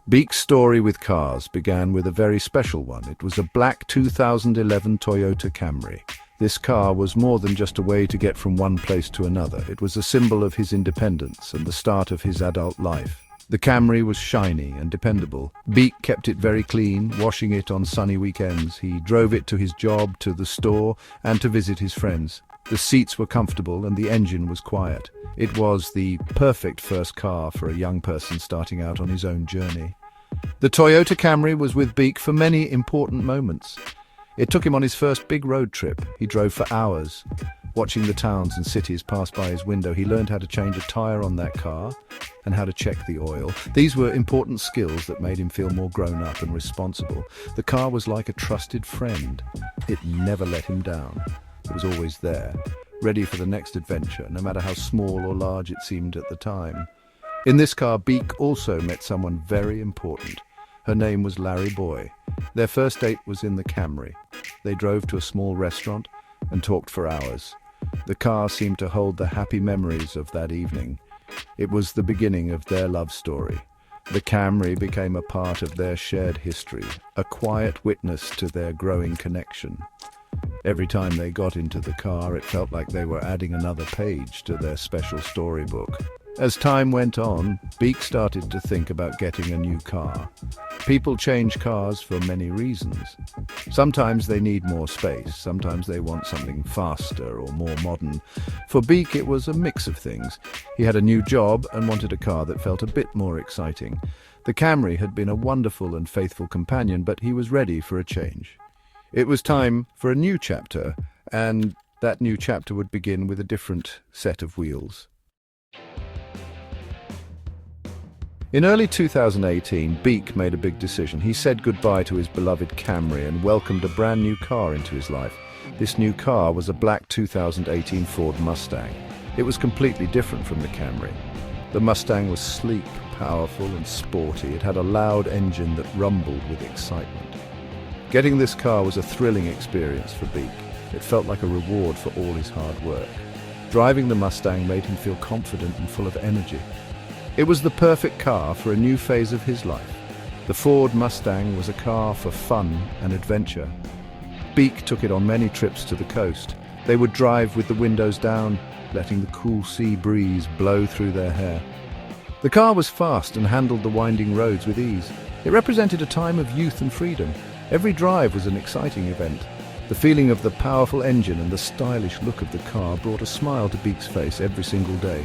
Beek's story with cars began with a very special one. It was a black 2011 Toyota Camry. This car was more than just a way to get from one place to another. It was a symbol of his independence and the start of his adult life. The Camry was shiny and dependable. Beek kept it very clean, washing it on sunny weekends. He drove it to his job, to the store, and to visit his friends. The seats were comfortable and the engine was quiet. It was the perfect first car for a young person starting out on his own journey. The Toyota Camry was with Beek for many important moments. It took him on his first big road trip. He drove for hours. Watching the towns and cities pass by his window, he learned how to change a tire on that car and how to check the oil. These were important skills that made him feel more grown up and responsible. The car was like a trusted friend. It never let him down. It was always there, ready for the next adventure, no matter how small or large it seemed at the time. In this car, Beek also met someone very important. Her name was Larry Boy. Their first date was in the Camry. They drove to a small restaurant and talked for hours. The car seemed to hold the happy memories of that evening. It was the beginning of their love story. The Camry became a part of their shared history, a quiet witness to their growing connection. Every time they got into the car, it felt like they were adding another page to their special storybook. As time went on, Beek started to think about getting a new car. People change cars for many reasons. Sometimes they need more space, sometimes they want something faster or more modern. For Beek, it was a mix of things. He had a new job and wanted a car that felt a bit more exciting. The Camry had been a wonderful and faithful companion, but he was ready for a change. It was time for a new chapter, and that new chapter would begin with a different set of wheels. In early 2018, Beek made a big decision. He said goodbye to his beloved Camry and welcomed a brand new car into his life. This new car was a black 2018 Ford Mustang. It was completely different from the Camry. The Mustang was sleek, powerful and sporty. It had a loud engine that rumbled with excitement. Getting this car was a thrilling experience for Beek. It felt like a reward for all his hard work. Driving the Mustang made him feel confident and full of energy. It was the perfect car for a new phase of his life. The Ford Mustang was a car for fun and adventure. Beek took it on many trips to the coast. They would drive with the windows down, letting the cool sea breeze blow through their hair. The car was fast and handled the winding roads with ease. It represented a time of youth and freedom. Every drive was an exciting event. The feeling of the powerful engine and the stylish look of the car brought a smile to Beek's face every single day.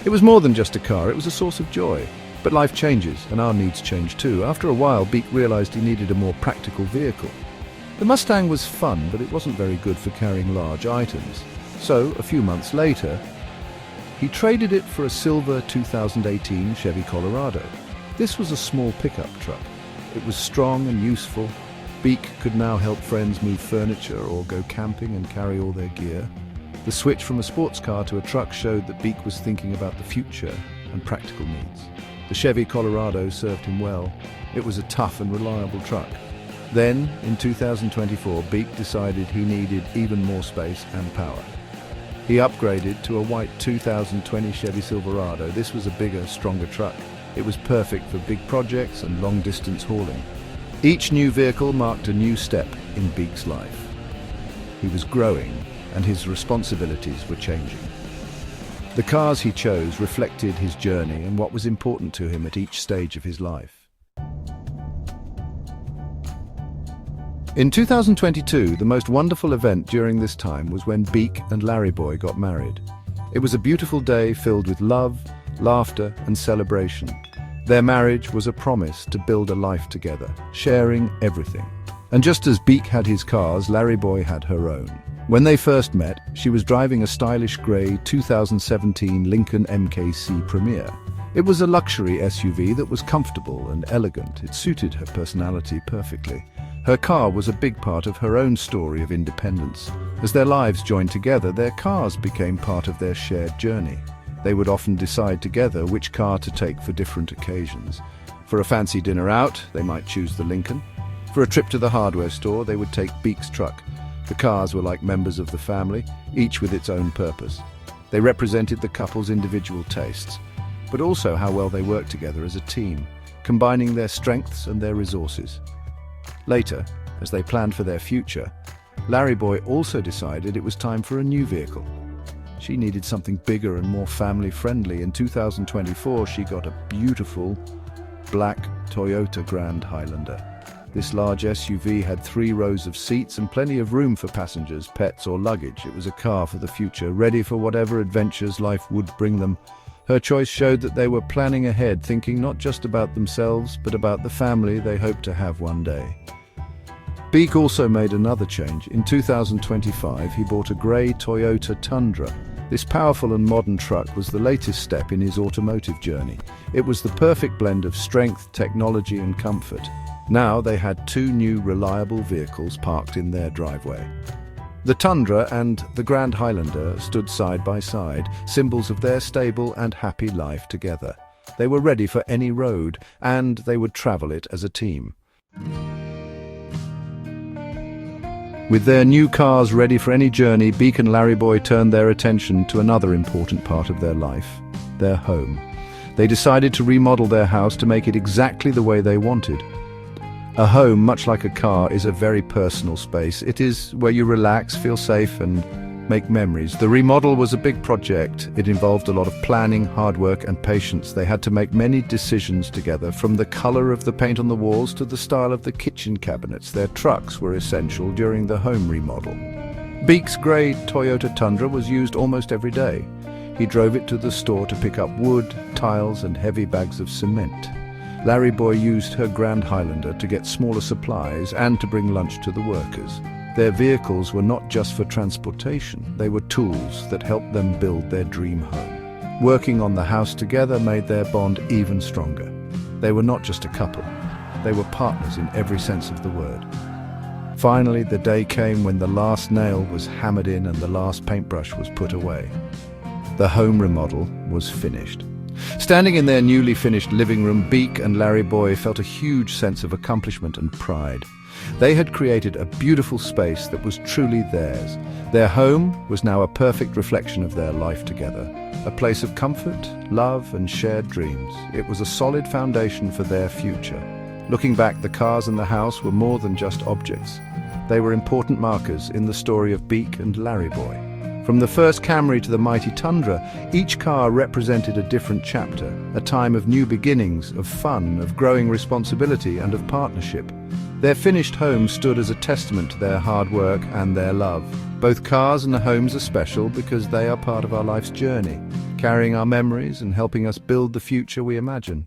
It was more than just a car, it was a source of joy. But life changes, and our needs change too. After a while, Beek realized he needed a more practical vehicle. The Mustang was fun, but it wasn't very good for carrying large items. So, a few months later, he traded it for a silver 2018 Chevy Colorado. This was a small pickup truck. It was strong and useful. Beek could now help friends move furniture or go camping and carry all their gear. The switch from a sports car to a truck showed that Beek was thinking about the future and practical needs. The Chevy Colorado served him well. It was a tough and reliable truck. Then, in 2024, Beek decided he needed even more space and power. He upgraded to a white 2020 Chevy Silverado. This was a bigger, stronger truck. It was perfect for big projects and long-distance hauling. Each new vehicle marked a new step in Beek's life. He was growing, and his responsibilities were changing. The cars he chose reflected his journey and what was important to him at each stage of his life. In 2022, the most wonderful event during this time was when Beek and Larry Boy got married. It was a beautiful day filled with love, laughter, and celebration. Their marriage was a promise to build a life together, sharing everything. And just as Beek had his cars, Larry Boy had her own. When they first met, she was driving a stylish grey 2017 Lincoln MKC Premier. It was a luxury SUV that was comfortable and elegant. It suited her personality perfectly. Her car was a big part of her own story of independence. As their lives joined together, their cars became part of their shared journey. They would often decide together which car to take for different occasions. For a fancy dinner out, they might choose the Lincoln. For a trip to the hardware store, they would take Beek's truck. The cars were like members of the family, each with its own purpose. They represented the couple's individual tastes, but also how well they worked together as a team. combining their strengths and their resources. Later, as they planned for their future, Larry Boy also decided it was time for a new vehicle. She needed something bigger and more family-friendly. In 2024, she got a beautiful black Toyota Grand Highlander. This large SUV had 3 rows of seats and plenty of room for passengers, pets or luggage. It was a car for the future, ready for whatever adventures life would bring them. Her choice showed that they were planning ahead, thinking not just about themselves, but about the family they hoped to have one day. Beek also made another change. In 2025, he bought a grey Toyota Tundra. This powerful and modern truck was the latest step in his automotive journey. It was the perfect blend of strength, technology and comfort. Now they had 2 new reliable vehicles parked in their driveway. The Tundra and the Grand Highlander stood side by side, symbols of their stable and happy life together. They were ready for any road, and they would travel it as a team. With their new cars ready for any journey, Beek and Larry Boy turned their attention to another important part of their life, their home. They decided to remodel their house to make it exactly the way they wanted. A home, much like a car, is a very personal space. It is where you relax, feel safe and make memories. The remodel was a big project. It involved a lot of planning, hard work and patience. They had to make many decisions together, from the color of the paint on the walls to the style of the kitchen cabinets. Their trucks were essential during the home remodel. Beek's grey Toyota Tundra was used almost every day. He drove it to the store to pick up wood, tiles and heavy bags of cement. Larry Boy used her Grand Highlander to get smaller supplies and to bring lunch to the workers. Their vehicles were not just for transportation, they were tools that helped them build their dream home. Working on the house together made their bond even stronger. They were not just a couple, they were partners in every sense of the word. Finally, the day came when the last nail was hammered in and the last paintbrush was put away. The home remodel was finished. Standing in their newly finished living room, Beek and Larry Boy felt a huge sense of accomplishment and pride. They had created a beautiful space that was truly theirs. Their home was now a perfect reflection of their life together, a place of comfort, love and shared dreams. It was a solid foundation for their future. Looking back, the cars and the house were more than just objects. They were important markers in the story of Beek and Larry Boy. From the first Camry to the mighty Tundra, each car represented a different chapter, a time of new beginnings, of fun, of growing responsibility and of partnership. Their finished home stood as a testament to their hard work and their love. Both cars and homes are special because they are part of our life's journey, carrying our memories and helping us build the future we imagine.